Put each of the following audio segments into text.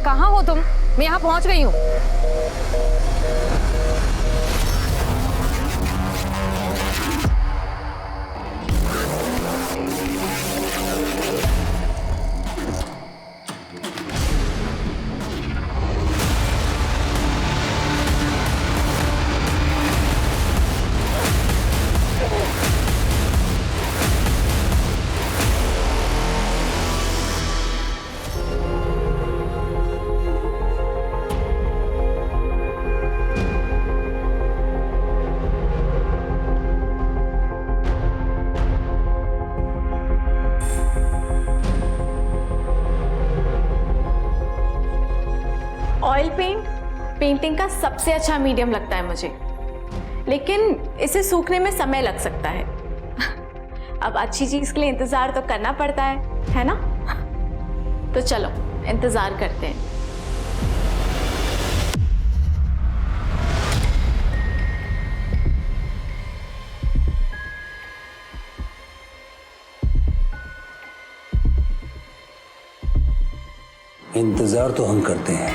कहाँ हो तुम? मैं यहाँ पहुँच गई हूँ। ऑयल पेंट पेंटिंग का सबसे अच्छा मीडियम लगता है मुझे, लेकिन इसे सूखने में समय लग सकता है। अब अच्छी चीज के लिए इंतजार तो करना पड़ता है ना? तो चलो इंतजार करते हैं। इंतजार तो हम करते हैं,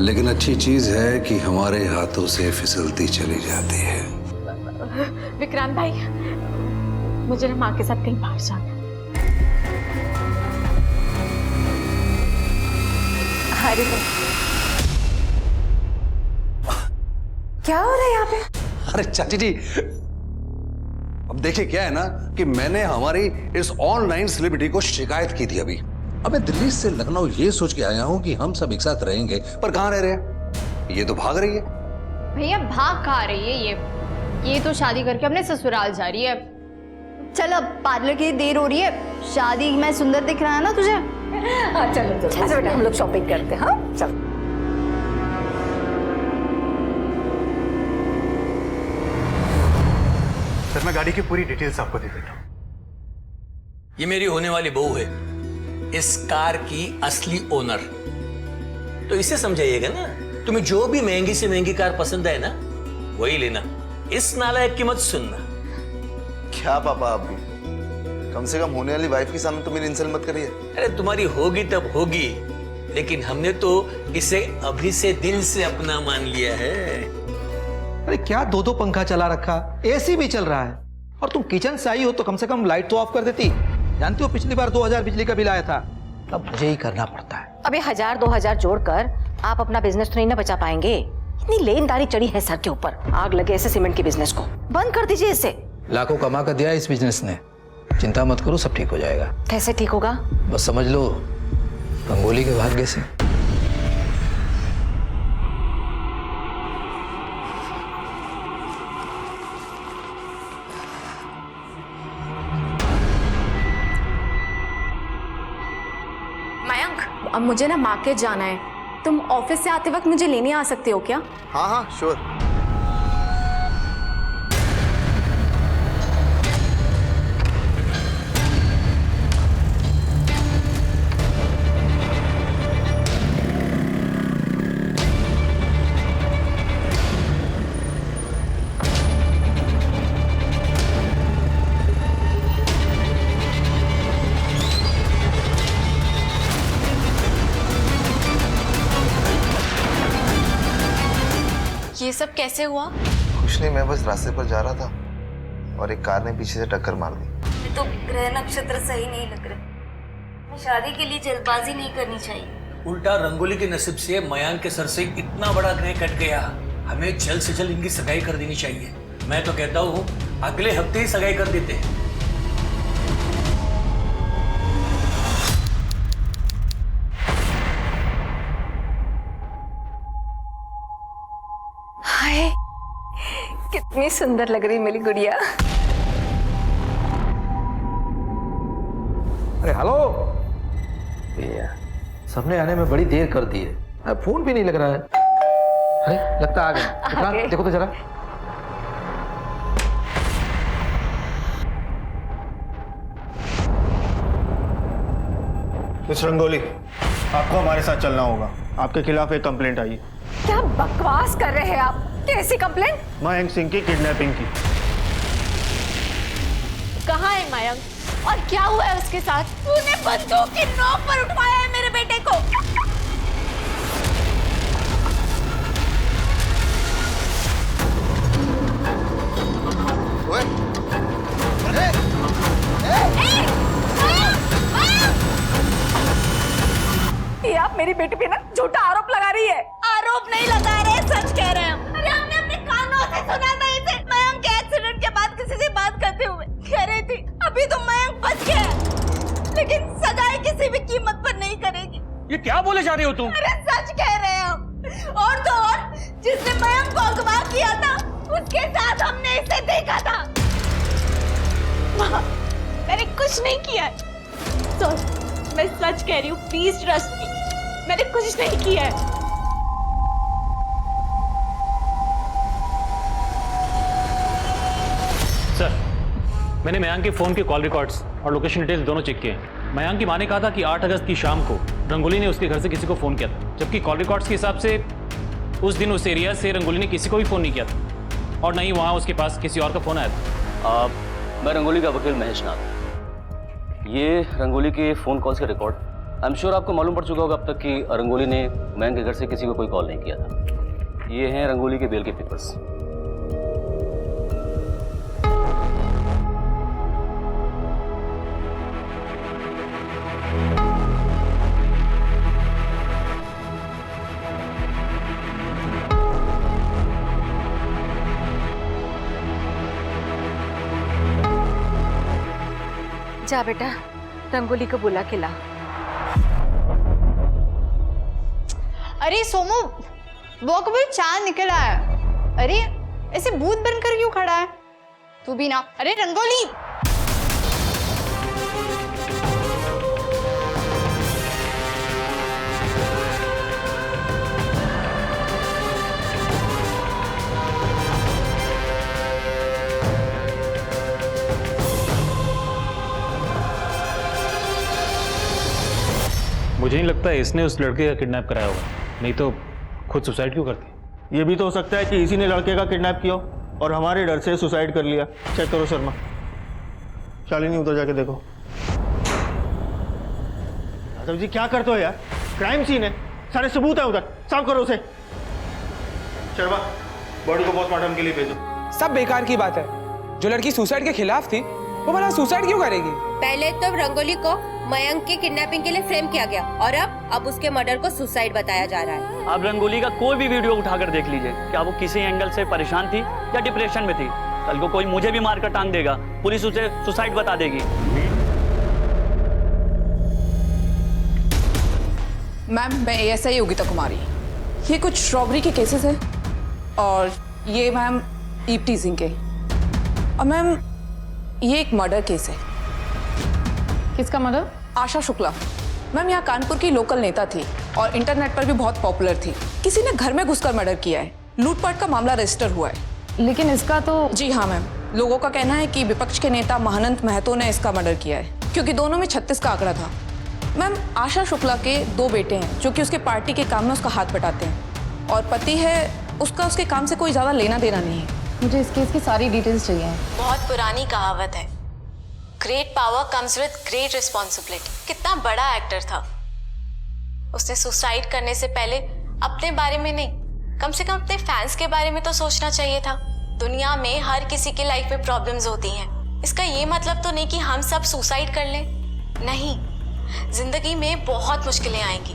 लेकिन अच्छी चीज है कि हमारे हाथों से फिसलती चली जाती है। विक्रांत भाई, मुझे ना माँ के साथ कहीं बाहर जाना है। अरे क्या हो रहा है यहाँ पे? अरे चाची जी, अब देखिए क्या है ना कि मैंने हमारी इस ऑनलाइन सेलिब्रिटी को शिकायत की थी अभी। अबे दिल्ली से लखनऊ ये सोच के आया हूँ कि हम सब एक साथ रहेंगे, पर कहाँ रह रहे हैं? ये तो भाग रही है। भैया भाग कहाँ रही है ये तो शादी करके अपने ससुराल जा रही है। चल अब पार्लर की देर हो रही है, शादी में सुंदर दिख रहा है ना तुझे? हाँ चलो चलो अच्छा बेटा, हम लोग शॉपिंग करते हैं। हाँ चलो। सर मैं गाड़ी की पूरी डिटेल्स आपको दे देता हूँ। ये मेरी होने वाली बहू है, इस कार की असली ओनर। तो इसे समझाइएगा ना, तुम्हें जो भी महंगी से महंगी कार पसंद है ना वही लेना, इस नालायक की मत सुनना। क्या पापा, आप भी कम से कम होने वाली वाइफ के सामने तो मेरी इंसल्ट मत करिए। अरे तुम्हारी होगी तब होगी, लेकिन हमने तो इसे अभी से दिल से अपना मान लिया है। अरे क्या दो दो पंखा चला रखा, एसी भी चल रहा है, और तुम किचन से आई हो तो कम से कम लाइट तो ऑफ कर देती। जानती हो पिछली बार 2000 बिजली का बिल आया था, अब मुझे ही करना पड़ता है। अबे 1000-2000 जोड़कर आप अपना बिजनेस तो नहीं ना बचा पाएंगे। इतनी लेनदारी चढ़ी है सर के ऊपर, आग लगे ऐसे सीमेंट के बिजनेस को बंद कर दीजिए इसे। लाखों कमा कर दिया इस बिजनेस ने, चिंता मत करो सब ठीक हो जाएगा। कैसे ठीक होगा? बस समझ लो रंगोली के भाग्य से। मयंक, अब मुझे ना मार्केट जाना है, तुम ऑफिस से आते वक्त मुझे लेने आ सकते हो क्या? हाँ हाँ श्योर। ये सब कैसे हुआ? कुछ नहीं, मैं बस रास्ते पर जा रहा था और एक कार ने पीछे से टक्कर मार दी। तो ग्रह नक्षत्र सही नहीं लग रहे। शादी के लिए जल्दबाजी नहीं करनी चाहिए। उल्टा रंगोली के नसीब से मयांक के सर से इतना बड़ा ग्रह कट गया, हमें जल्द से जल्द इनकी सगाई कर देनी चाहिए। मैं तो कहता हूँ अगले हफ्ते ही सगाई कर देते हैं। हाय, कितनी सुंदर लग रही मेरी गुड़िया। अरे हेलो, सबने आने में बड़ी देर कर दी है, अब फोन भी नहीं लग रहा है। अरे लगता आ गया, देखो तो जरा। मिस रंगोली, आपको हमारे साथ चलना होगा। आपके खिलाफ एक कंप्लेंट आई है। क्या बकवास कर रहे हैं आप? कैसी कंप्लेंट? मयंक सिंह की किडनैपिंग की। कहाँ है मयंक और क्या हुआ है उसके साथ? तूने बंदूक की नोक पर उठवाया है मेरे बेटे बेटे को। ओए, ये आप मेरी बेटी पे ना झूठा आरोप लगा रही है। आरोप नहीं लगा रहे, सच कह रहे हैं हम। अरे हमने अपने कानों से सुना था इसे। मयंक के एक्सीडेंट के बाद किसी से बात करते हुए कह रही थी अभी तो मयंक बच गया, लेकिन सगाई किसी भी कीमत पर नहीं करेगी। ये क्या बोले जा रही हो तुम? अरे सच कह रहे हैं हम। और तो और जिसने मयंक को अगवा किया था उसके साथ हमने इसे देखा था। मैंने कुछ नहीं किया है। मैं सच कह रही हूँ, प्लीज ट्रस्ट मी, मैंने कुछ नहीं किया है। सर, मैंने मयंक के फोन के कॉल रिकॉर्ड्स और लोकेशन डिटेल्स दोनों चेक किए हैं। मयंक की मां ने कहा था कि 8 अगस्त की शाम को रंगोली ने उसके घर से किसी को फोन किया था, जबकि कॉल रिकॉर्ड्स के हिसाब से उस दिन उस एरिया से रंगोली ने किसी को भी फोन नहीं किया था और न ही वहां उसके पास किसी और का फोन आया था। मैं रंगोली का वकील महेश नाथ। ये रंगोली के फ़ोन कॉल्स के रिकॉर्ड, आई एम श्योर आपको मालूम पड़ चुका होगा अब तक कि रंगोली ने मयंक के घर से किसी को कोई कॉल नहीं किया था। ये हैं रंगोली के बेल के पेपर्स। जा बेटा, रंगोली को बुला के ला। अरे सोमू, वो कभी चांद निकल आया। अरे ऐसे भूत बनकर क्यों खड़ा है? तू भी ना। अरे रंगोली, मुझे नहीं लगता इसने उस लड़के का किडनैप कराया होगा, नहीं तो खुद सुसाइड क्यों करती? ये भी तो हो सकता है कि इसी ने लड़के का किडनैप किया और हमारे डर से सुसाइड कर लिया। चेक करो शर्मा। शालिनी उधर जाके देखो। यादव जी क्या करते हो यार? क्राइम सीन है, सारे सबूत है उधर, साफ करो उसे। शर्मा, बॉडी को पोस्टमार्टम के लिए भेजो। सब बेकार की बात है। जो लड़की सुसाइड के खिलाफ थी वो भला सुसाइड क्यों करेगी? पहले तो रंगोली को मयंक की किडनैपिंग के लिए फ्रेम किया गया और अब उसके मर्डर को सुसाइड बताया जा रहा है। आप रंगोली का कोई भी वीडियो उठाकर देख लीजिए, क्या वो किसी एंगल से परेशान थी या डिप्रेशन में थी। कल को कोई मुझे भी मारकर टांग देगा, पुलिस उसे सुसाइड बता देगी। मैम, मैं ASI योगिता कुमारी। ये कुछ रॉबरी के केसेस है और ये मैम ईव टीजिंग के, और मैम ये एक मर्डर केस है। किसका मर्डर? आशा शुक्ला। मैम यहाँ कानपुर की लोकल नेता थी और इंटरनेट पर भी बहुत पॉपुलर थी। किसी ने घर में घुसकर मर्डर किया है। लूटपाट का मामला रजिस्टर हुआ है। लेकिन इसका तो जी हाँ मैम, लोगों का कहना है कि विपक्ष के नेता महानंद महतो ने इसका मर्डर किया है, क्योंकि दोनों में 36 का आंकड़ा था। मैम, आशा शुक्ला के 2 बेटे हैं जो कि उसके पार्टी के काम में उसका हाथ बटाते हैं, और पति है उसका उसके काम से कोई ज्यादा लेना देना नहीं है। मुझे इस केस की सारी डिटेल्स चाहिए। बहुत पुरानी कहावत है, great power comes with great responsibility. कितना बड़ा एक्टर था, उसने सुसाइड करने से पहले अपने बारे में नहीं, कम से कम अपने फैंस के बारे में तो सोचना चाहिए था। दुनिया में हर किसी की लाइफ में प्रॉब्लम्स होती हैं, इसका ये मतलब तो नहीं कि हम सब सुसाइड कर लें। नहीं, जिंदगी में बहुत मुश्किलें आएंगी,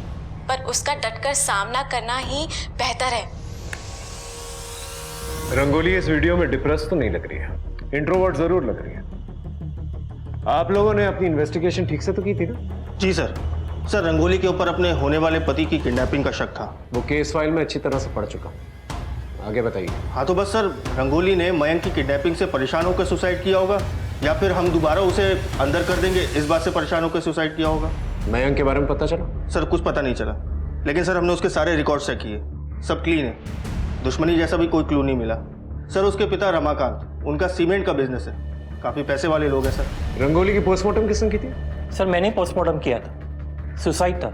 पर उसका डटकर सामना करना ही बेहतर है। रंगोली इस वीडियो में डिप्रेस तो नहीं लग रही है, इंट्रोवर्ट जरूर लग रही है। आप लोगों ने अपनी इन्वेस्टिगेशन ठीक से तो की थी ना? जी सर। सर, रंगोली के ऊपर अपने होने वाले पति की किडनैपिंग का शक था। वो केस फाइल में अच्छी तरह से पढ़ चुका, आगे बताइए। हाँ तो बस सर, रंगोली ने मयंक की किडनैपिंग से परेशान होकर सुसाइड किया होगा, या फिर हम दोबारा उसे अंदर कर देंगे इस बात से परेशान होकर सुसाइड किया होगा। मयंक के बारे में पता चला? सर कुछ पता नहीं चला, लेकिन सर हमने उसके सारे रिकॉर्ड चेक किए, सब क्लीन है, दुश्मनी जैसा भी कोई क्लू नहीं मिला। सर उसके पिता रमाकांत, उनका सीमेंट का बिजनेस है, काफ़ी पैसे वाले लोग हैं सर। रंगोली की पोस्टमार्टम किसने की थी? सर मैंने पोस्टमार्टम किया था, सुसाइड था,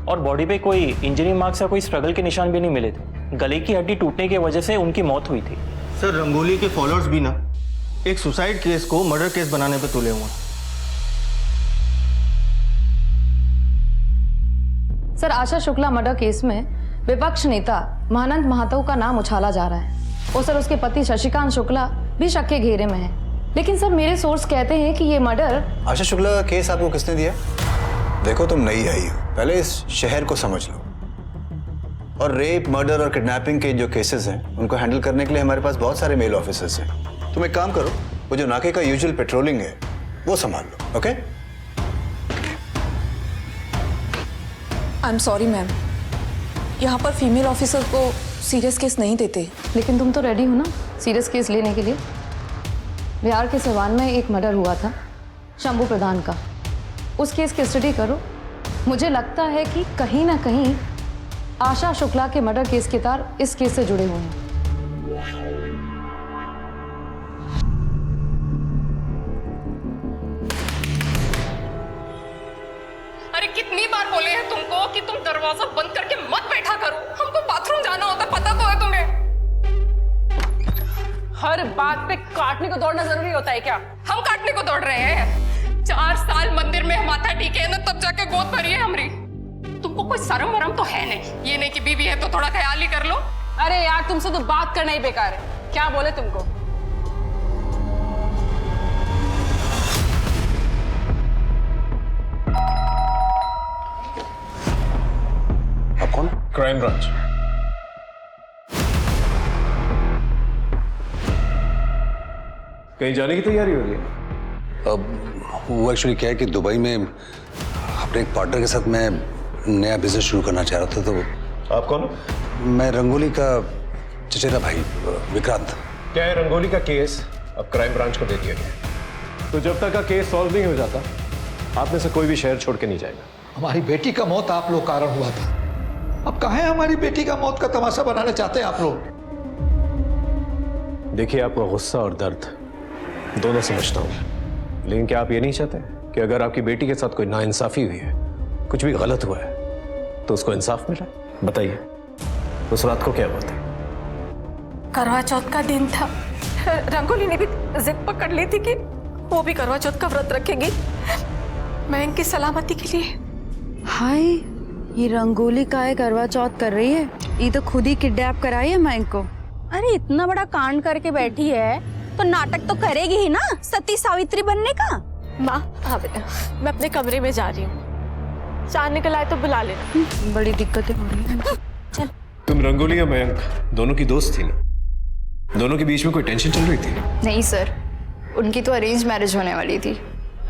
और बॉडी पे कोई इंजरी मार्क्स या कोई स्ट्रगल के निशान भी नहीं मिले थे। गले की हड्डी टूटने की वजह से उनकी मौत हुई थी। सर रंगोली के फॉलोअर्स भी ना एक सुसाइड केस को मर्डर केस बनाने पे तुले हुए। Sir, Asha Shukla murder case में विपक्ष नेता महानंद महातो का नाम उछाला जा रहा है और सर उसके पति शशिकांत शुक्ला भी शक के घेरे में है। लेकिन सर मेरे सोर्स कहते हैं कि ये मर्डर। आशा शुक्ला का केस आपको किसने दिया? देखो तुम नई आई हो, पहले इस शहर को समझ लो। और रेप, मर्डर और किडनैपिंग के जो केसेस हैं उनको हैंडल करने के लिए हमारे पास बहुत सारे मेल ऑफिसर्स हैं। तुम एक काम करो, वो जो नाके का यूजुअल पेट्रोलिंग है वो संभाल लो। Okay? I am sorry ma'am, यहाँ पर फीमेल ऑफिसर को सीरियस केस नहीं देते। लेकिन तुम तो रेडी हो ना सीरियस केस लेने के लिए? बिहार के सिवान में एक मर्डर हुआ था शंभू प्रधान का, उस केस की स्टडी करो। मुझे लगता है कि कहीं ना कहीं आशा शुक्ला के मर्डर केस के तार इस केस से जुड़े हुए हैं। अरे कितनी बार बोले हैं तुमको कि तुम दरवाजा बंद करके मत बैठा करो, हमको बाथरूम जाना होता, पता तो है तुम्हें। हर बात पे काटने को दौड़ना जरूरी होता है क्या? हम काटने को दौड़ रहे हैं? 4 साल मंदिर में माथा टीके ना तब जाके गोद भरी है हमारी। तुमको कोई शर्म वरम तो है नहीं, ये नहीं कि बीवी है तो थोड़ा ख्याल ही कर लो। अरे यार तुमसे तो बात करना ही बेकार है, क्या बोले तुमको? आप कौन? Crime branch. कहीं जाने की तैयारी हो रही है? अब वो एक्चुअली क्या है कि दुबई में अपने एक पार्टनर के साथ मैं नया बिजनेस शुरू करना चाह रहा था। तो आप कौन? मैं रंगोली का चचेरा भाई विक्रांत। क्या है, रंगोली का केस अब क्राइम ब्रांच को दे दिया गया, तो जब तक का केस सॉल्व नहीं हो जाता आप में से कोई भी शहर छोड़ के नहीं जाएगा। हमारी बेटी का मौत आप लोग कारण हुआ था, अब कहाँ है हमारी बेटी का मौत का तमाशा बनाना चाहते हैं आप लोग? देखिए, आपका गुस्सा और दर्द दोनों समझता हूं, लेकिन क्या आप ये नहीं चाहते कि अगर आपकी बेटी के साथ कोई नाइंसाफी हुई है, कुछ भी गलत हुआ है, तो उसको इंसाफ मिला? बताइए, उस रात को क्या हुआ था? करवा चौथ का दिन था। रंगोली ने भी जिद पकड़ ली थी कि वो भी करवा चौथ का व्रत रखेगी महंग की सलामती के लिए। हाय, ये रंगोली का है करवा चौथ कर रही है? ये तो खुद ही किडनैप कराई है महंग को। अरे इतना बड़ा कांड करके बैठी है तो नाटक तो करेगी ही ना, सती सावित्री बनने का। माँ, हाँ बेटा, मैं अपने कमरे में जा रही हूँ, चार निकल आए तो बुला लेना। बड़ी दिक्कतें हो रही हैं। चल। तुम रंगोली और मयंक दोनों की दोस्त थी ना? दोनों के बीच में कोई टेंशन चल रही थी? नहीं सर, उनकी तो अरेंज मैरिज होने वाली थी,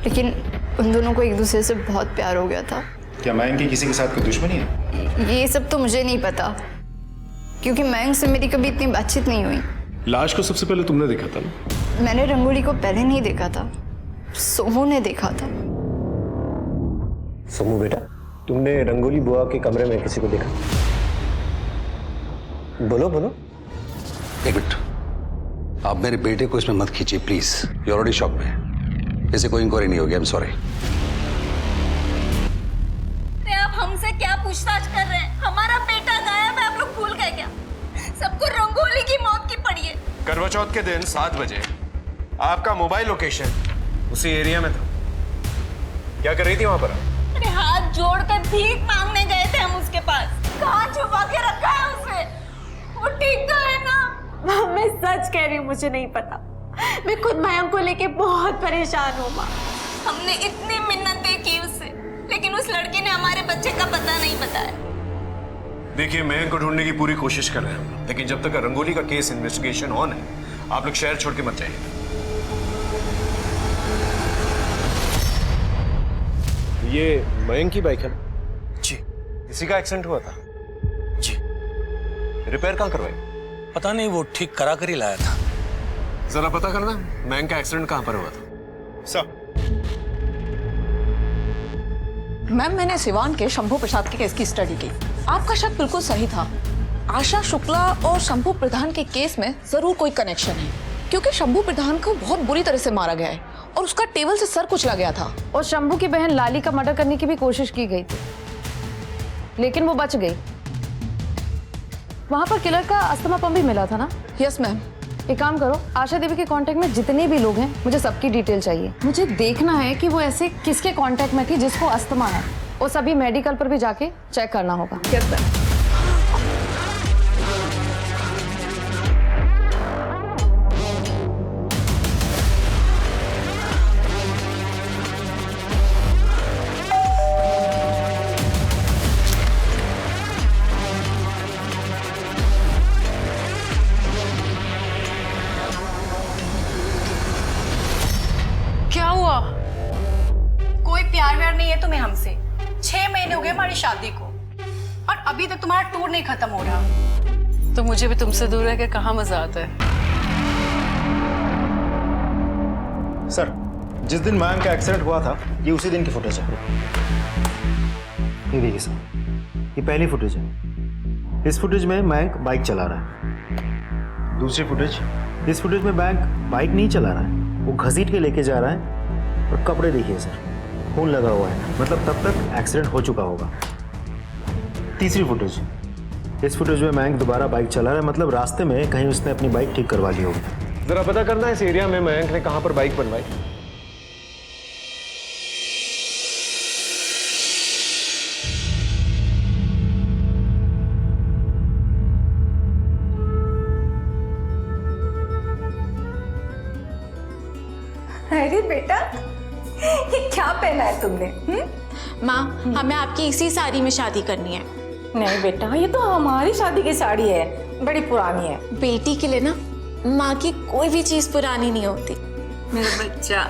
लेकिन उन दोनों को एक दूसरे से बहुत प्यार हो गया था। क्या मयंक की किसी के साथ कोई दुश्मनी है? ये सब तो मुझे नहीं पता, क्योंकि मयंक से मेरी कभी इतनी बातचीत नहीं हुई। लाश को सबसे पहले तुमने देखा था ना? मैंने रंगोली को पहले नहीं देखा था, सोमू ने देखा था। सोमू बेटा, तुमने रंगोली बुआ के कमरे में किसी को देखा? बोलो बोलो। एक मिनट, आप मेरे बेटे को इसमें मत खींचिए प्लीज, यू ऑलरेडी शॉक में। इसे कोई इंक्वायरी नहीं होगी, आई एम सॉरी। आप हमसे क्या पूछताछ कर रहे हैं? हमारा बेटा गायब है, आप लोग भूल गए क्या? सबको रंगोली की मौत की पड़ी है। करवा चौथ के दिन 7 बजे आपका मोबाइल लोकेशन उसी एरिया में था। क्या कर रही थी वहां पर? अरे हाथ जोड़कर भीख मांगने गए थे हम उसके पास। कहाँ छुपा के रखा है उसे? वो ठीक तो है ना? माँ, मैं सच कह रही हूँ, मुझे नहीं पता। मैं खुद मयंक को लेके बहुत परेशान हूँ माँ। हमने इतनी मिन्नतें की उससे, लेकिन उस लड़के ने हमारे बच्चे का पता नहीं बताया। देखिए, मयंक को ढूंढने की पूरी कोशिश कर रहे हैं हम, लेकिन जब तक रंगोली का केस इन्वेस्टिगेशन ऑन है, आप लोग शहर छोड़ के मत जाइए। ये मयंक की बाइक है? जी। इसी का एक्सीडेंट हुआ था? जी। रिपेयर कहाँ करवाई? पता नहीं, वो ठीक करा कर ही लाया था। जरा पता करना मयंक का एक्सीडेंट कहाँ पर हुआ था। सर, मैम, मैंने सिवान के शंभू प्रसाद के केस की स्टडी की। आपका शक बिल्कुल सही था। आशा शुक्ला और शंभू प्रधान के केस में जरूर कोई कनेक्शन है, क्योंकि शंभू प्रधान को बहुत बुरी तरह से मारा गया है और उसका टेबल से सर कुचला गया था। और शंभू की बहन लाली का मर्डर करने की भी कोशिश की गई थी, लेकिन वो बच गई। वहां पर किलर का अस्थमा पंप भी मिला था ना? Yes ma'am. एक काम करो, आशा देवी के कांटेक्ट में जितने भी लोग हैं, मुझे सबकी डिटेल चाहिए। मुझे देखना है कि वो ऐसे किसके कांटेक्ट में थी जिसको अस्थमा है, वो सभी मेडिकल पर भी जाके चेक करना होगा। Yes sir. क्या हुआ? कोई प्यार व्यार नहीं है तुम्हें हमसे? 6 महीने हो गए हमारी शादी को और अभी तक तुम्हारा टूर नहीं खत्म हो रहा। तो मुझे भी तुमसे दूर रह के कहाँ मजा आता है। सर, जिस दिन मयंक का एक्सीडेंट हुआ था ये उसी दिन की फुटेज है। ये देखिए सर, ये पहली फुटेज है। इस फुटेज में मयंक बाइक चला रहा है। दूसरी फुटेज, इस फुटेज में मयंक बाइक नहीं चला रहा है, वो घसीट के लेके जा रहा है। और कपड़े देखिए सर, खून लगा हुआ है, मतलब तब तक एक्सीडेंट हो चुका होगा। तीसरी फुटेज, इस फुटेज में मयंक दोबारा बाइक चला रहा है, मतलब रास्ते में कहीं उसने अपनी बाइक ठीक करवा ली होगी। जरा पता करना है इस एरिया में मयंक ने कहां पर बाइक बनवाई। अरे बेटा, ये क्या पहना है तुमने? माँ, हमें आपकी इसी साड़ी में शादी करनी है। नहीं बेटा, ये तो हमारी शादी की साड़ी है, बड़ी पुरानी है। बेटी के लिए ना माँ की कोई भी चीज पुरानी नहीं होती। मेरा बच्चा।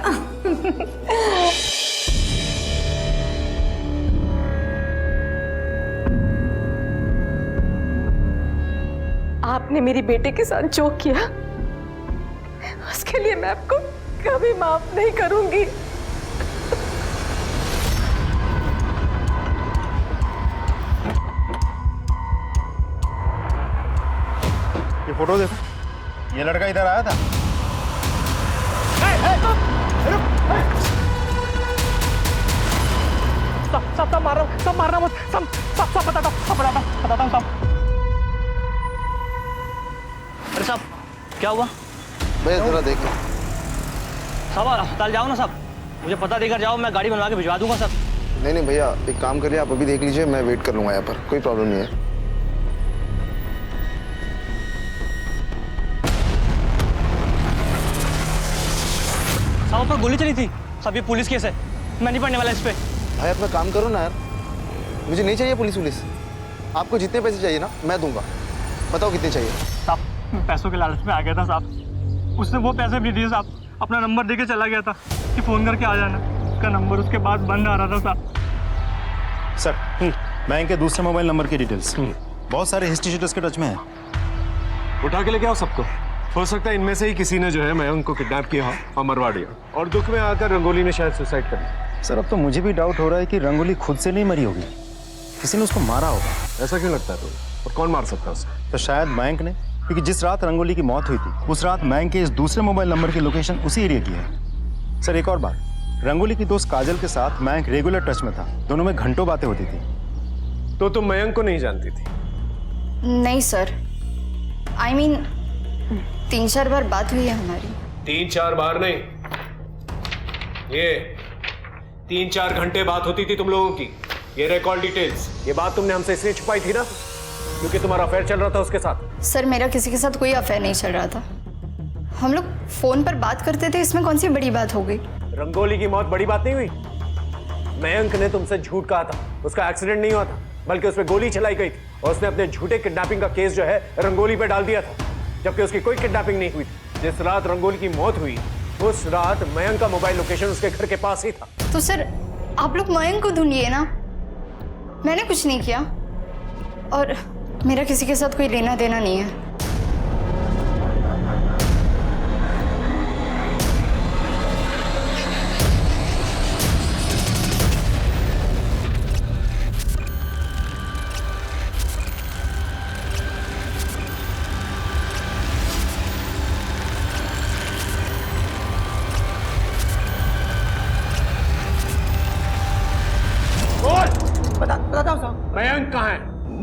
आपने मेरी बेटे के साथ जो किया उसके लिए मैं आपको कभी माफ नहीं करूंगी। ये फोटो देखो, ये लड़का इधर आया था। सब मारना मत, सब बताता हूँ सब। अरे साहब, क्या हुआ? भैया जरा देख लो। साहब अस्पताल जाओ ना साहब, मुझे पता देकर जाओ, मैं गाड़ी बनवा के भिजवा दूंगा सर। नहीं भैया, एक काम करिए, आप अभी देख लीजिए, मैं वेट कर लूंगा यहाँ पर, कोई प्रॉब्लम नहीं है। साहब पर गोली चली थी। साहब ये पुलिस केस है, मैं नहीं पढ़ने वाला इस पे। भाई अपना काम करो ना यार, मुझे नहीं चाहिए पुलिस। आपको जितने पैसे चाहिए ना मैं दूंगा, बताओ कितने चाहिए। साहब पैसों के लालच में आ गया था साहब, उसने वो पैसे भी दिए साहब, अपना नंबर देके चला गया था कि फोन करके आ जाना। उसका नंबर उसके बाद बंद आ रहा था साहब। सर, मयंक के दूसरे मोबाइल नंबर की डिटेल्स बहुत सारे हिस्ट्री शीटर्स के टच में है। उठा के लेके आओ सबको। हो सकता है इनमें से ही किसी ने जो है मयंक को किडनैप किया और मरवा दिया, और दुख में आकर रंगोली ने शायद सुसाइड कर लिया। सर, अब तो मुझे भी डाउट हो रहा है कि रंगोली खुद से नहीं मरी होगी, किसी ने उसको मारा होगा। ऐसा क्यों लगता है तुम्हें? और कौन मार सकता है उसे? तो शायद मयंक ने, क्योंकि जिस रात रंगोली की मौत हुई थी उस रात मयंक के इस दूसरे मोबाइल नंबर की लोकेशन उसी एरिया की है। सर, एक और बात, रंगोली की दोस्त काजल के साथ मयंक रेगुलर टच में था, दोनों में घंटों बातें होती थी। तो तुम मयंक को नहीं जानती थी? नहीं सर, I mean 3-4 बार बात हुई है हमारी। 3-4 बार नहीं, ये 3-4 घंटे बात होती थी तुम लोगों की। ये रिकॉर्ड डिटेल्स, ये बात तुमने हमसे इसलिए छुपाई थी ना क्योंकि तुम्हारा अफेयर चल रहा था उसके साथ। सर, मेरा किसी के साथ कोई अफेयर नहीं चल रहा था, हम लोग फोन पर बात करते थे, इसमें कौन सी बड़ी बात हो गई? रंगोली की मौत बड़ी बात नहीं हुई। मयंक ने तुमसे झूठ कहा था, उसका एक्सीडेंट नहीं हुआ था, बल्कि उसमें गोली चलाई गई थी और उसने अपने झूठे किडनैपिंग का केस जो है रंगोली पे डाल दिया था, जबकि उसकी कोई किडनैपिंग नहीं हुई थी। जिस रात रंगोली की मौत हुई उस रात मयंक का मोबाइल लोकेशन उसके घर के पास ही था। तो सर, आप लोग मयंक को ढूंढिए ना, मैंने कुछ नहीं किया और मेरा किसी के साथ कोई लेना देना नहीं है। मयंक कहाँ है?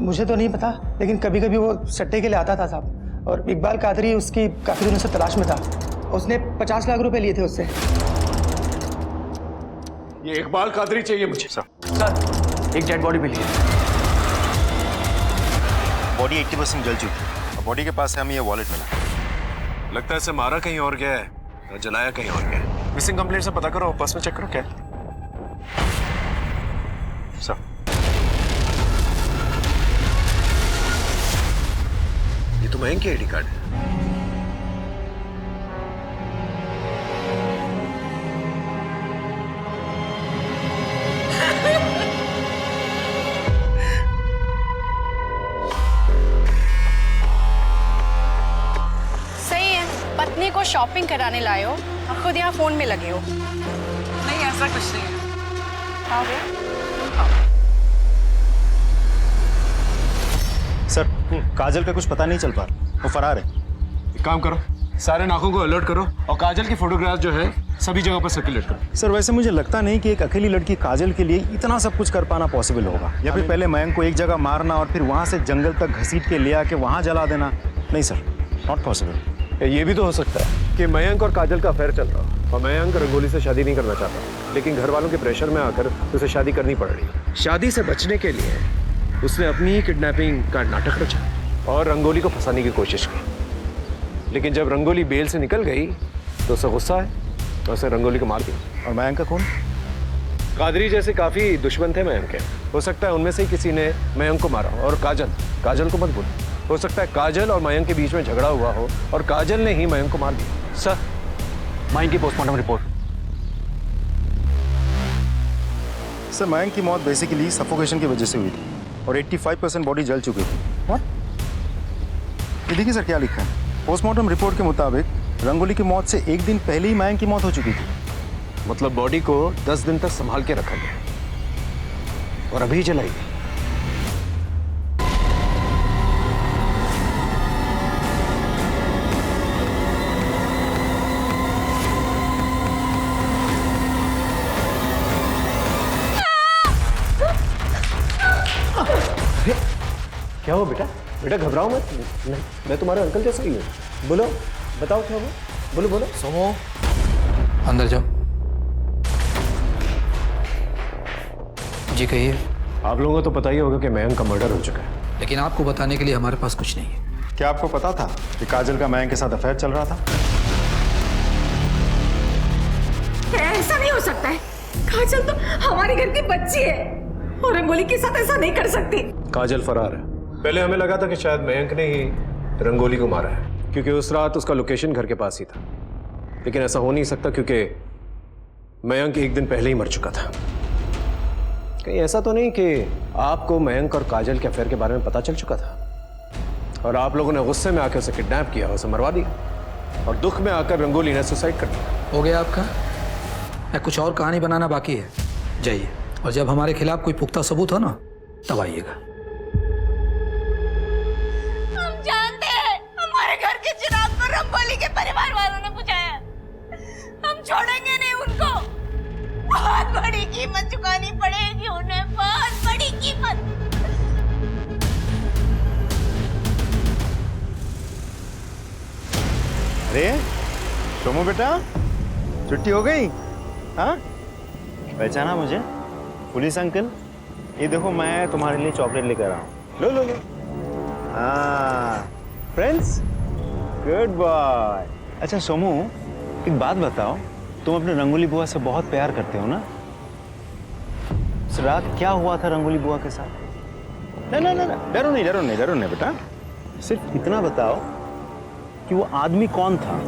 मुझे तो नहीं पता, लेकिन कभी कभी वो सट्टे के लिए आता था साहब, और इकबाल कादरी उसकी काफी दिनों से तलाश में था। उसने 50 लाख रुपए लिए थे उससे। ये इकबाल कादरी चाहिए मुझे। सर एक डेड बॉडी भी ली है। बॉडी 80% जल चुकी है और बॉडी के पास से हमें ये वॉलेट मिला। लगता है इसे मारा कहीं और गया है या जलाया कहीं और गया है। मिसिंग कंप्लेंट से पता करो, पर्स में चेक करो क्या है। सर, ये तो मयंक की आईडी कार्ड है। सही है, पत्नी को शॉपिंग कराने लाए हो और खुद यहाँ फोन में लगे हो। नहीं ऐसा कुछ नहीं है। क्या हो गया? सर, काजल का कुछ पता नहीं चल पा रहा, वो फरार है। एक काम करो, सारे नाकों को अलर्ट करो और काजल की फोटोग्राफ जो है सभी जगह पर सर्कुलेट करो। सर, वैसे मुझे लगता नहीं कि एक अकेली लड़की काजल के लिए इतना सब कुछ कर पाना पॉसिबल होगा, या फिर पहले मयंक को एक जगह मारना और फिर वहाँ से जंगल तक घसीट के ले आके वहाँ जला देना। नहीं सर, नॉट पॉसिबल। ये भी तो हो सकता है कि मयंक और काजल का अफेयर चल रहा और मयंक रंगोली से शादी नहीं करना चाहता, लेकिन घर वालों के प्रेशर में आकर उसे शादी करनी पड़ रही। शादी से बचने के लिए उसने अपनी ही किडनैपिंग का नाटक रचा और रंगोली को फंसाने की कोशिश की। लेकिन जब रंगोली बेल से निकल गई तो उसे गुस्सा है और उसने रंगोली को मार दिया। और मयंक का कौन? कादरी जैसे काफी दुश्मन थे मयंक के, हो सकता है उनमें से ही किसी ने मयंक को मारा। और काजल को मत भूल, हो सकता है काजल और मयंक के बीच में झगड़ा हुआ हो और काजल ने ही मयंक को मार दिया। सर, मयंक की पोस्टमार्टम रिपोर्ट। सर, मयंक की मौत बेसिकली सफोकेशन की वजह से हुई थी और 85% बॉडी जल चुकी थी। ये देखिए सर क्या लिखा है। पोस्टमार्टम रिपोर्ट के मुताबिक रंगोली की मौत से एक दिन पहले ही मयंक की मौत हो चुकी थी। मतलब बॉडी को 10 दिन तक संभाल के रखा गया और अभी जलाई गई। क्या हुआ बेटा? बेटा घबराओ मत, मैं तुम्हारे अंकल जैसा ही हूँ। बोलो, बताओ क्या हुआ? बोलो बोलो। सोमो, अंदर जाओ। जी कहिए। आप लोगों को तो पता ही होगा कि मयंक का मर्डर हो चुका है, लेकिन आपको बताने के लिए हमारे पास कुछ नहीं है। क्या आपको पता था कि काजल का मयंक के साथ अफेयर चल रहा था? ऐसा नहीं हो सकता है। काजल तो हमारे घर की बच्ची है और रंगोली के साथ ऐसा नहीं कर सकती। काजल फरार है। पहले हमें लगा था कि शायद मयंक ने ही रंगोली को मारा है, क्योंकि उस रात उसका लोकेशन घर के पास ही था। लेकिन ऐसा हो नहीं सकता क्योंकि मयंक एक दिन पहले ही मर चुका था। कहीं ऐसा तो नहीं कि आपको मयंक और काजल के अफेयर के बारे में पता चल चुका था और आप लोगों ने गुस्से में आकर उसे किडनैप किया, उसे मरवा दिया और दुख में आकर रंगोली ने सुसाइड कर दिया। हो गया आपका? या कुछ और कहानी बनाना बाकी है? जाइए, और जब हमारे खिलाफ कोई पुख्ता सबूत हो ना तब आइएगा। हम जानते हैं हमारे घर के चिराग को रंगोली के परिवार वालों ने बुझाया। हम छोड़ेंगे नहीं उनको। बहुत बड़ी कीमत चुकानी पड़ेगी उन्हें, बहुत बड़ी कीमत। अरे सोमू बेटा, छुट्टी हो गई? हाँ, पहचाना मुझे? पुलिस अंकल, ये देखो मैं तुम्हारे लिए चॉकलेट लेकर आया हूँ। लो लो लो। हाँ फ्रेंड्स, गुड बॉय। अच्छा सोमू, एक बात बताओ, तुम अपने रंगोली बुआ से बहुत प्यार करते हो ना? रात क्या हुआ था रंगोली बुआ के साथ? ना ना ना, डरो नहीं डरो नहीं डरो नहीं बेटा, सिर्फ इतना बताओ कि वो आदमी कौन था?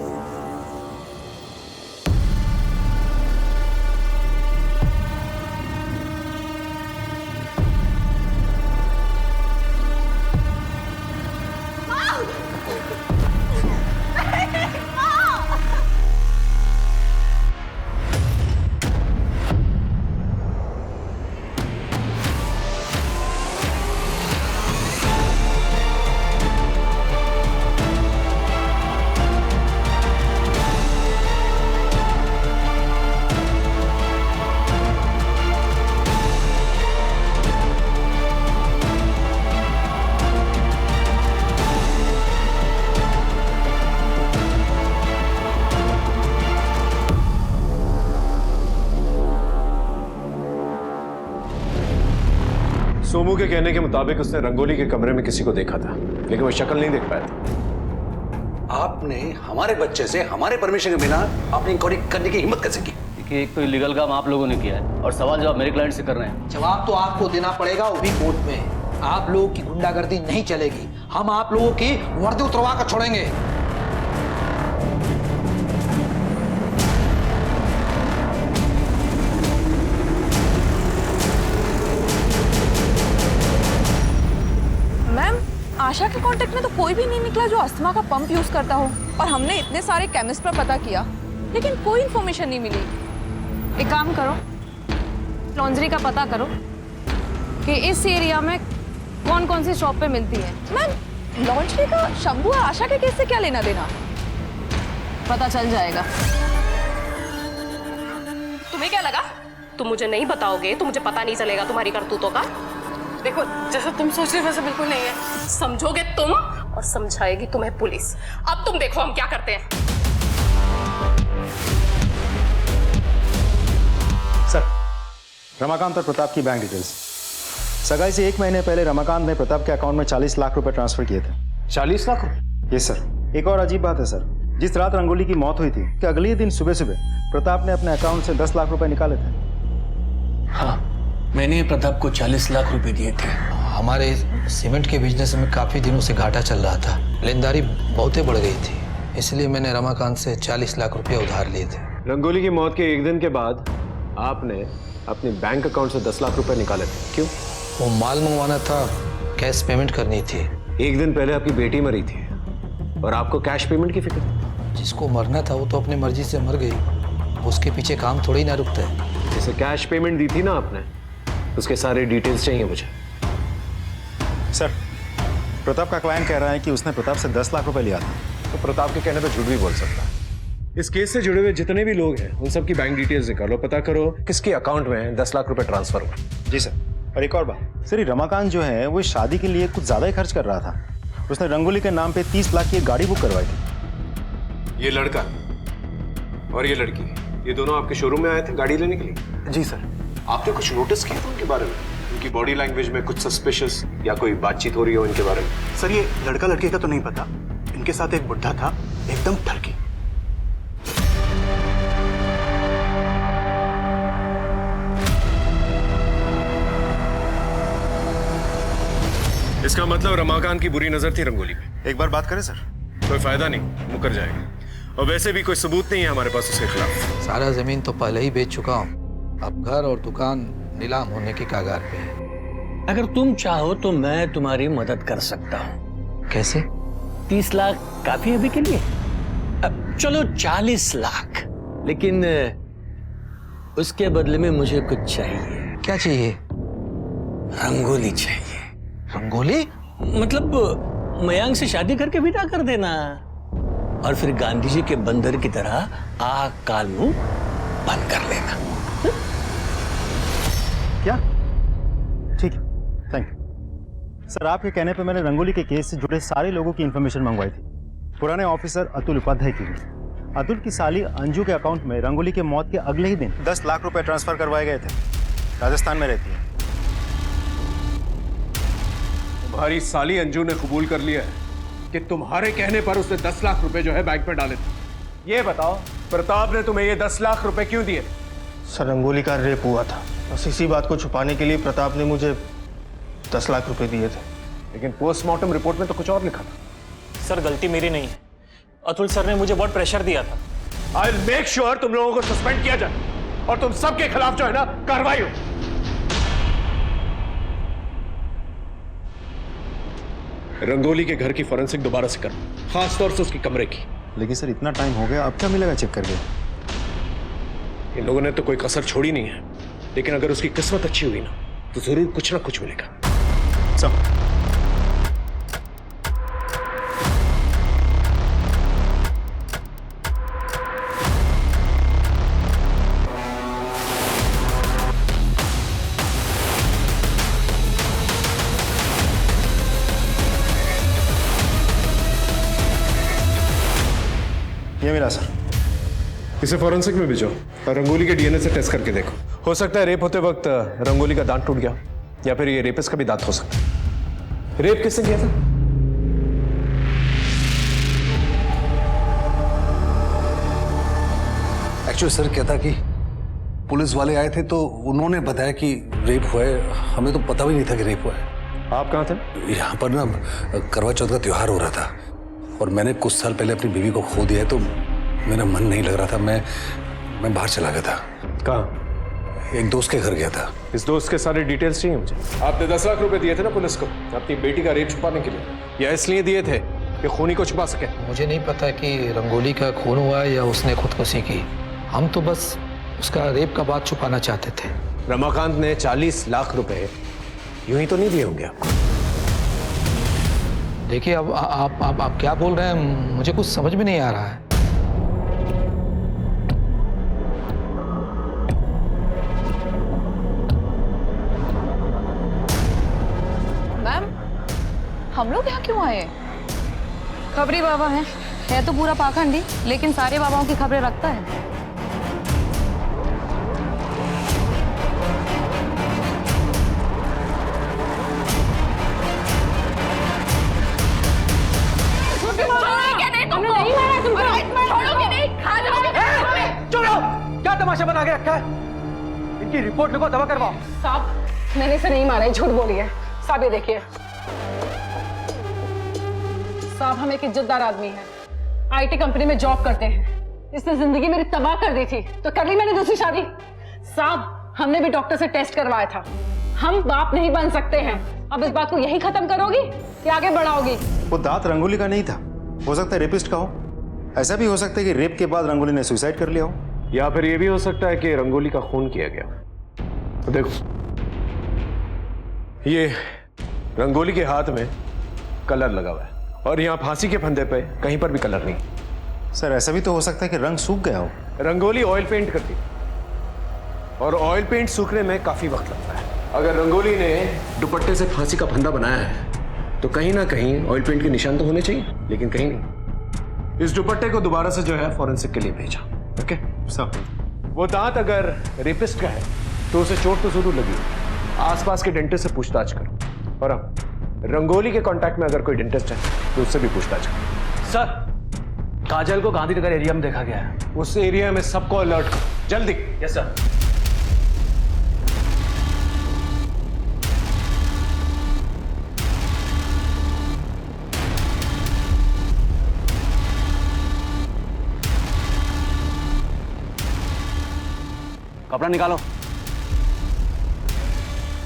सोमू के कहने के मुताबिक उसने रंगोली के कमरे में किसी को देखा था, लेकिन वो शक्ल नहीं देख पाया था। आपने हमारे बच्चे से हमारे परमिशन के बिना आपने इंक्वायरी करने की हिम्मत कैसे की? कि एक तो इलीगल काम आप लोगों ने किया है और सवाल जवाब मेरे क्लाइंट से कर रहे हैं। जवाब तो आपको देना पड़ेगा, वो भी कोर्ट में। आप लोगों की गुंडागर्दी नहीं चलेगी, हम आप लोगों की वर्दी उतरवा कर छोड़ेंगे। मैम, आशा के कांटेक्ट में तो कोई भी नहीं निकला जो अस्थमा का पंप यूज करता हो, और हमने इतने सारे केमिस्ट पर पता किया लेकिन कोई इंफॉर्मेशन नहीं मिली। एक काम करो, लॉन्ड्री का पता करो कि इस एरिया में कौन कौन सी शॉप पे मिलती है। मैम, लॉन्ड्री का शंभू और आशा के केस से क्या लेना देना? पता चल जाएगा। तुम्हें क्या लगा तुम मुझे नहीं बताओगे तो मुझे पता नहीं चलेगा तुम्हारी करतूतों का? देखो, जैसा तुम सोच रहे हो वैसा बिल्कुल नहीं है। समझोगे तुम और समझाएगी तुम्हें पुलिस। अब तुम देखो हम क्या करते हैं। सर, रमाकांत और प्रताप की बैंक डिटेल्स। सगाई से 1 महीने पहले रमाकांत ने प्रताप के अकाउंट में 40 लाख रुपए ट्रांसफर किए थे। 40 लाख रुपए? ये सर, एक और अजीब बात है सर, जिस रात रंगोली की मौत हुई थी कि अगले दिन सुबह सुबह प्रताप ने अपने अकाउंट से 10 लाख रुपए निकाले थे। हाँ, मैंने प्रताप को 40 लाख रुपए दिए थे। हमारे सीमेंट के बिजनेस में काफी दिनों से घाटा चल रहा था, लेनदारी बहुते बढ़ गई थी, इसलिए मैंने रमाकांत से 40 लाख रुपए उधार लिए थे। रंगोली की मौत के 1 दिन के बाद आपने अपने बैंक अकाउंट से 10 लाख रुपए निकाले थे, क्यों? वो माल मंगवाना था, कैश पेमेंट करनी थी। 1 दिन पहले आपकी बेटी मरी थी और आपको कैश पेमेंट की फिक्र थी। जिसको मरना था वो तो अपनी मर्जी से मर गई, उसके पीछे काम थोड़ी ना रुकता है। जैसे कैश पेमेंट दी थी ना आपने, उसके सारे डिटेल्स चाहिए मुझे। सर, प्रताप का क्लाइंट कह रहा है कि उसने प्रताप से 10 लाख रुपए लिया था। तो प्रताप के कहने पे झूठ भी बोल सकता है। इस केस से जुड़े हुए जितने भी लोग हैं उन सबकी बैंक डिटेल्स निकालो, पता करो किसके अकाउंट में 10 लाख रुपए ट्रांसफर हुआ। जी सर। और एक और बात सर, रमाकांत जो है वो शादी के लिए कुछ ज्यादा ही खर्च कर रहा था। उसने रंगोली के नाम पे 30 लाख की गाड़ी बुक करवाई थी। ये लड़का और ये लड़की, ये दोनों आपके शोरूम में आए थे गाड़ी लेने के लिए? जी सर। आपने कुछ नोटिस किया था उनके बारे में? उनकी बॉडी लैंग्वेज में कुछ सस्पिशियस या कोई बातचीत हो रही हो इनके बारे में? सर, ये लड़का लड़की का तो नहीं पता, इनके साथ एक बुढ़ा था, एकदम ठरकी। इसका मतलब रमाकांत की बुरी नजर थी रंगोली पे। एक बार बात करें सर? कोई फायदा नहीं, मुकर जाएगा। और वैसे भी कोई सबूत नहीं है हमारे पास उसके खिलाफ। सारा जमीन तो पहले ही बेच चुका हूँ, अब घर और दुकान नीलाम होने की कगार पे है। अगर तुम चाहो तो मैं तुम्हारी मदद कर सकता हूँ। कैसे? 30 लाख काफी है अभी के लिए? अब चलो 40 लाख, लेकिन उसके बदले में मुझे कुछ चाहिए। क्या चाहिए? रंगोली चाहिए। रंगोली? मतलब मयंक से शादी करके विदा कर देना और फिर गांधी जी के बंदर की तरह आग काल मुंह बंद कर लेना। क्या? ठीक है, थैंक यू सर। आपके कहने पे मैंने रंगोली के केस से जुड़े सारे लोगों की इंफॉर्मेशन मंगवाई थी। पुराने ऑफिसर अतुल उपाध्याय की भी। अतुल की साली अंजू के अकाउंट में रंगोली के मौत के अगले ही दिन 10 लाख रुपए ट्रांसफर करवाए गए थे। राजस्थान में रहती है। तुम्हारी साली अंजू ने कबूल कर लिया है कि तुम्हारे कहने पर उसने 10 लाख रुपए जो है बैंक में डाले थे। ये बताओ, प्रताप ने तुम्हें ये 10 लाख रुपए क्यों दिए? सर, रंगोली का रेप हुआ था, बस इसी बात को छुपाने के लिए प्रताप ने मुझे 10 लाख रुपए दिए थे। लेकिन पोस्टमार्टम रिपोर्ट में तो कुछ और लिखा था। सर, गलती मेरी नहीं है, अतुल सर ने मुझे बहुत प्रेशर दिया था। आई विल मेक श्योर तुम लोगों को सस्पेंड किया जाए और तुम सबके खिलाफ जो है ना कार्रवाई हो। रंगोली के घर की फॉरेंसिक दोबारा से करो, खासतौर से उसके कमरे की। लेकिन सर इतना टाइम हो गया, अब क्या मिलेगा चेक करके? इन लोगों ने तो कोई कसर छोड़ी नहीं है, लेकिन अगर उसकी किस्मत अच्छी हुई ना तो जरूर कुछ ना कुछ मिलेगा। सब ये मिला सर। इसे फॉरेंसिक में भेजो और रंगोली के डीएनए से टेस्ट करके देखो। हो सकता है रेप होते वक्त रंगोली का दांत टूट गया। या फिर ये रेपिस्ट का भी दांत हो सकता है। रेप किसने किया था? एक्चुअली सर क्या था कि पुलिस वाले आए थे तो उन्होंने बताया कि रेप हुआ है। हमें तो पता भी नहीं था कि रेप हुआ है। आप कहाँ थे? यहाँ पर ना करवा चौथ का त्योहार हो रहा था और मैंने कुछ साल पहले अपनी बीवी को खो दिया है, तो मेरा मन नहीं लग रहा था। मैं बाहर चला गया था। कहाँ? एक दोस्त के घर गया था। इस दोस्त के सारे डिटेल्स चाहिए मुझे। आपने 10 लाख रुपए दिए थे ना पुलिस को अपनी बेटी का रेप छुपाने के लिए, या इसलिए दिए थे कि खूनी को छुपा सके? मुझे नहीं पता कि रंगोली का खून हुआ या उसने खुदकुशी की। हम तो बस उसका रेप का बात छुपाना चाहते थे। रमाकांत ने 40 लाख रुपए यूं ही तो नहीं दिए होंगे आपको? देखिए अब आप क्या बोल रहे हैं, मुझे कुछ समझ में नहीं आ रहा है। मैम, हम लोग यहाँ क्यों आए? खबरी बाबा है तो पूरा पाखंडी, लेकिन सारे बाबाओं की खबरें रखता है। क्या तमाशा बना के रखा है? इनकी रिपोर्ट लिखो, दवा करवाओ। साहब मैंने इसे नहीं मारा है, झूठ बोली है। साहब ये देखिए, साहब हम एक इज्जतदार आदमी हैं, आईटी कंपनी में जॉब करते हैं। इसने जिंदगी मेरी तबाह कर दी थी तो कर ली मैंने दूसरी शादी। साहब हमने भी डॉक्टर से टेस्ट करवाया था। हम बाप नहीं बन सकते हैं। अब इस बात को यही खत्म करोगी कि आगे बढ़ाओगी? वो दांत रंगोली का नहीं था, हो सकता है रेपिस्ट का हो। ऐसा भी हो सकता है कि रेप के बाद रंगोली ने सुसाइड कर लिया हो, या फिर यह भी हो सकता है कि रंगोली का खून किया गया। तो देखो, ये रंगोली के हाथ में कलर लगा हुआ है और यहाँ फांसी के फंदे पे कहीं पर भी कलर नहीं। सर ऐसा भी तो हो सकता है कि रंग सूख गया हो। रंगोली ऑयल पेंट करती और ऑयल पेंट सूखने में काफी वक्त लगता है। अगर रंगोली ने दुपट्टे से फांसी का फंदा बनाया है तो कहीं ना कहीं ऑयल पेंट के निशान तो होने चाहिए, लेकिन कहीं नहीं। इस दुपट्टे को दोबारा से जो है फॉरेंसिक के लिए भेजा। ओके सर, वो दांत अगर रेपिस्ट का है तो उसे चोट तो जरूर लगी होगी। आसपास के डेंटिस्ट से पूछताछ करो, और अब रंगोली के कांटेक्ट में अगर कोई डेंटिस्ट है तो उससे भी पूछताछ करो। सर, काजल को गांधीनगर एरिया में देखा गया है। उस एरिया में सबको अलर्ट करो जल्दी। Yes sir. कपड़ा निकालो।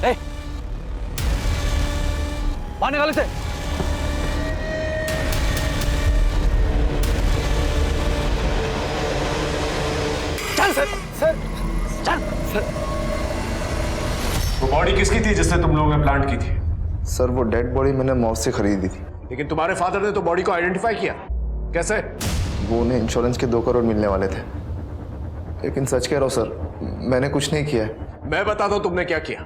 ए, बाहर निकालो इसे। चल सर, चल सर। वो बॉडी किसकी थी जिससे तुम लोगों ने प्लांट की थी? सर वो डेड बॉडी मैंने मॉल से खरीदी थी। लेकिन तुम्हारे फादर ने तो बॉडी को आइडेंटिफाई किया, कैसे? वो उन्हें इंश्योरेंस के 2 करोड़ मिलने वाले थे। लेकिन सच कह रहा हूँ सर, मैंने कुछ नहीं किया है। मैं बताता हूं तुमने क्या किया।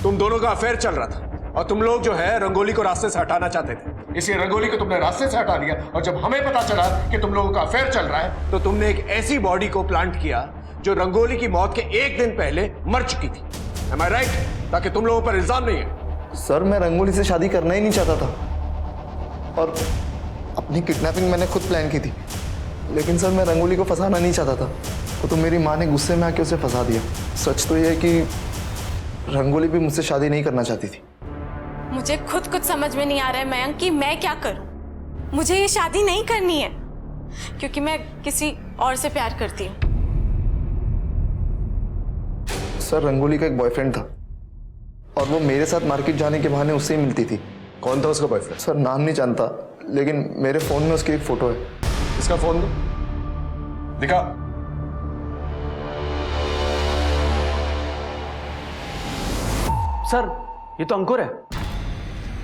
तुम दोनों का अफेयर चल रहा था और तुम लोग जो है रंगोली को रास्ते से हटाना चाहते थे, इसलिए रंगोली को तुमने रास्ते से हटा दिया। और जब हमें पता चला कि तुम लोगों का अफेयर चल रहा है तो तुमने एक ऐसी बॉडी को प्लांट किया जो रंगोली की मौत के 1 दिन पहले मर चुकी थी। Am I right? ताकि तुम लोगों पर इल्जाम नहीं है। सर मैं रंगोली से शादी करना ही नहीं चाहता था और अपनी किडनैपिंग मैंने खुद प्लान की थी। लेकिन सर मैं रंगोली को फंसाना नहीं चाहता था, तो मेरी माँ ने गुस्से में आके उसे फंसा दिया। सच तो यह है कि रंगोली भी मुझसे शादी नहीं करना चाहती थी। मुझे खुद कुछ समझ में नहीं आ रहा है मयंक कि मैं क्या करूं। मुझे ये शादी नहीं करनी है क्योंकि मैं किसी और से प्यार करती हूँ। सर रंगोली का एक बॉयफ्रेंड था और वो मेरे साथ मार्केट जाने के बहाने उससे ही मिलती थी। कौन था उसका बॉयफ्रेंड? सर नाम नहीं जानता, लेकिन मेरे फोन में उसकी एक फोटो है। इसका फोन दो, दिखा। सर ये तो अंकुर है।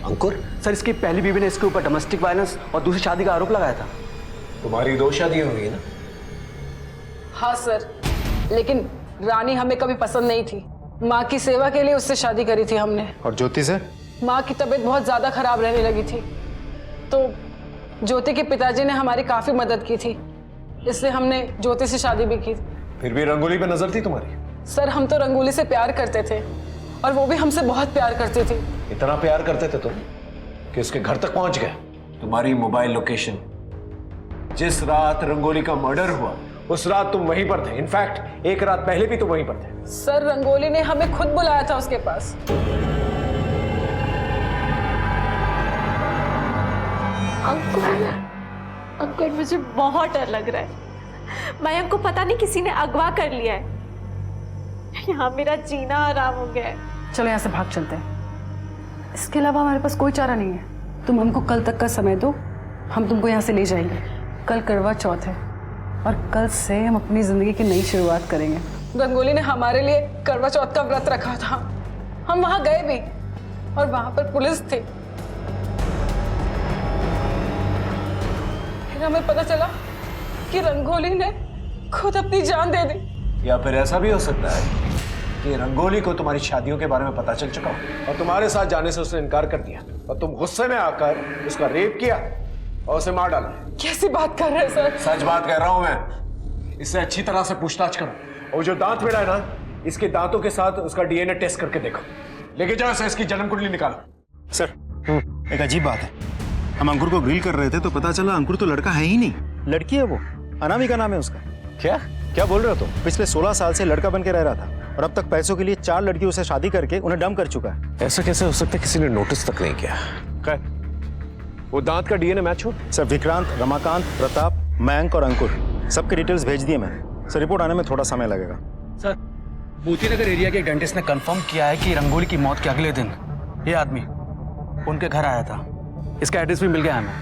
अंकुर? सर इसकी पहली बीवी ने इसके ऊपर डोमेस्टिक वायलेंस और दूसरी शादी का आरोप लगाया था। तुम्हारी 2 शादियां हुई ना? हाँ सर, लेकिन रानी हमें कभी पसंद नहीं थी। माँ की सेवा के लिए उससे शादी करी थी हमने। और ज्योति से? माँ की तबीयत बहुत ज्यादा खराब रहने लगी थी तो ज्योति के पिताजी ने हमारी काफी मदद की थी, इसलिए हमने ज्योति से शादी भी की। फिर भी रंगोली पे नजर थी तुम्हारी? सर हम तो रंगोली से प्यार करते थे और वो भी हमसे बहुत प्यार करती थी। इतना प्यार करते थे तुम कि उसके घर तक पहुंच गए। तुम्हारी मोबाइल लोकेशन, जिस रात रंगोली का मर्डर हुआ उस रात तुम वहीं पर थे। इनफैक्ट एक रात पहले भी तुम वहीं पर थे। सर रंगोली ने हमें खुद बुलाया था उसके पास। अंकुर मुझे बहुत डर लग रहा है। मयंक को पता नहीं किसी ने अगवा कर लिया है। यहाँ मेरा जीना आराम हो गया है। चलो यहाँ से भाग चलते हैं। इसके अलावा हमारे पास कोई चारा नहीं है। तुम हमको कल तक का समय दो, हम तुमको यहाँ से ले जाएंगे। कल करवा चौथ है और कल से हम अपनी जिंदगी की नई शुरुआत करेंगे। रंगोली ने हमारे लिए करवा चौथ का व्रत रखा था। हम वहां गए भी और वहां पर पुलिस थी। फिर हमें पता चला कि रंगोली ने खुद अपनी जान दे दी। या फिर ऐसा भी हो सकता है कि रंगोली को तुम्हारी शादियों के बारे में पता चल चुका हो और तुम्हारे साथ जाने से उसने इनकार कर दिया और तुम गुस्से में आकर उसका रेप किया और उसे मार डाला। कैसी बात कर रहे हैं सर? सच बात कह रहा हूं मैं। इससे अच्छी तरह से पूछताछ करो और जो दांत मिला है ना, इसके दांतों के साथ उसका डीएनए टेस्ट करके देखो। लेके जाओ इसे, इसकी जन्म कुंडली निकालो। सर एक अजीब बात है, हम अंकुर को ग्रिल कर रहे थे तो पता चला अंकुर तो लड़का है ही नहीं, लड़की है। वो अनामिका नाम है उसका। क्या क्या बोल रहे हो तुम? पिछले 16 साल से लड़का बन के रह रहा था और अब तक पैसों के लिए 4 लड़कियों से शादी करके उन्हें डंप कर चुका है। ऐसा कैसे हो सकता है? किसी ने नोटिस तक नहीं किया। क्या वो दांत का डीएनए मैच हो? सर विक्रांत, रमाकांत, प्रताप, मयंक और अंकुर सबके डिटेल्स भेज दिए मैंने। सर रिपोर्ट आने में थोड़ा समय लगेगा। सर मोतीनगर एरिया के डेंटिस्ट ने कंफर्म किया है कि रंगोली की मौत के अगले दिन ये आदमी उनके घर आया था। इसका एड्रेस भी मिल गया हमें।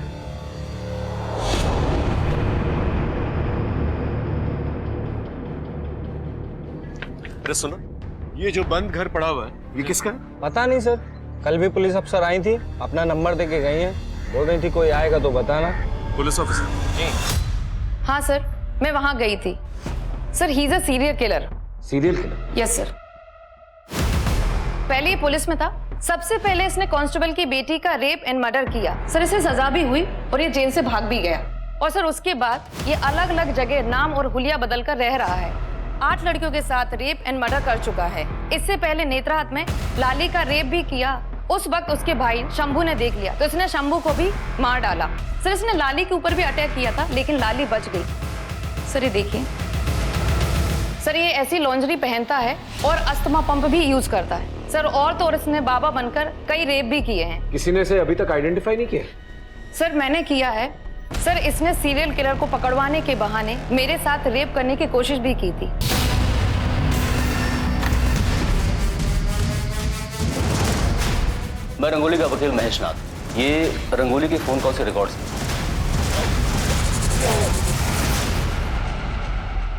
अरे सुनो, ये जो बंद घर पड़ा हुआ है ये किसका है? पता नहीं सर, कल भी पुलिस अफसर आई थी, अपना नंबर देके गई हैं। बोल रही थी कोई आएगा तो बताना। पुलिस ऑफिसर जी? हाँ सर, मैं वहां गई थी। Sir he is a serial killer. Serial killer? Yes sir. पहले ये पुलिस में था। सबसे पहले इसने कांस्टेबल की बेटी का रेप एंड मर्डर किया। सर इसे सजा भी हुई और ये जेल से भाग भी गया। और सर उसके बाद ये अलग अलग जगह नाम और हुलिया बदल कर रह रहा है। 8 लड़कियों के साथ रेप एंड मर्डर कर चुका है। इससे पहले नेत्राहाट में लाली का रेप भी किया। उस वक्त उसके भाई शंभू ने देख लिया तो इसने शंभू को भी मार डाला। सर इसने लाली के ऊपर भी अटैक किया था लेकिन लाली बच गई। सर ये देखिए, सर ये ऐसी लॉन्जरी पहनता है और अस्थमा पंप भी यूज करता है। सर और तो और इसने बाबा बनकर कई रेप भी किए हैं। किसी ने इसे अभी तक आइडेंटिफाई नहीं किया? सर मैंने किया है। सर इसने सीरियल किलर को पकड़वाने के बहाने मेरे साथ रेप करने की कोशिश भी की थी। मैं रंगोली का वकील महेश नाथ। ये रंगोली के फोन कॉल से रिकॉर्ड्स हैं।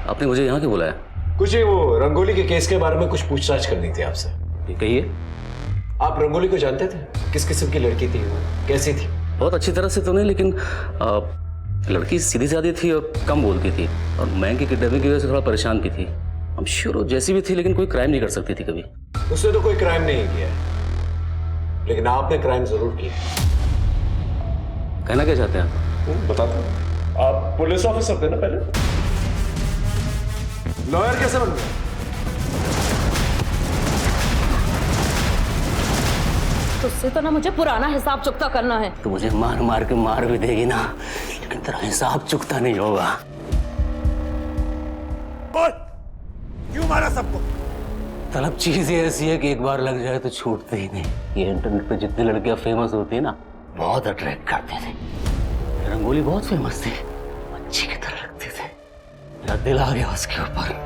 आपने मुझे यहाँ क्यों बुलाया? कुछ ही वो रंगोली के केस के बारे में कुछ पूछताछ करनी थी आपसे। कहिए। आप रंगोली को जानते थे? किस किस्म की लड़की थी वो, कैसी थी? बहुत अच्छी तरह से तो नहीं, लेकिन लड़की सीधी सादी थी और कम बोलती थी और मयंक की किडनैपिंग की वजह से थोड़ा परेशान भी थी। हम श्योर हो जैसी भी थी लेकिन कोई क्राइम नहीं कर सकती थी कभी। उसने तो कोई क्राइम नहीं किया, लेकिन आपने क्राइम जरूर किया। कहना क्या चाहते हैं आप? बताता हूं। आप पुलिस ऑफिसर थे ना पहले? लॉयर कैसे बन गए? तुझसे तो ना मुझे पुराना हिसाब चुकता करना है। तो मुझे मार मार के मार भी देगी ना, लेकिन तेरा हिसाब चुकता नहीं होगा। बोल, क्यों मारा सबको? तलब चीज ये ऐसी है कि एक बार लग जाए तो छूटते ही नहीं। ये इंटरनेट पे जितनी लड़कियां फेमस होती है ना, बहुत अट्रैक्ट करते थे। रंगोली बहुत फेमस थी, अच्छी की तरह लगते थे। मेरा दिल आ गया उसके ऊपर।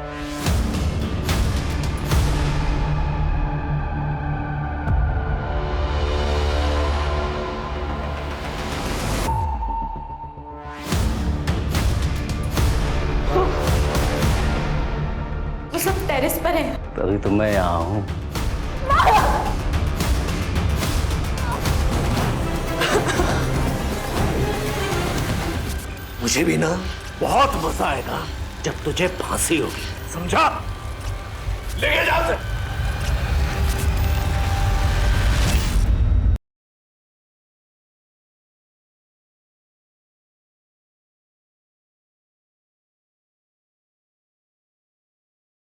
वो सब टेरेस पर है। तभी तो मैं यहाँ हूँ। मुझे भी ना बहुत मजा आएगा जब तुझे फांसी होगी, समझा? लेके जा से।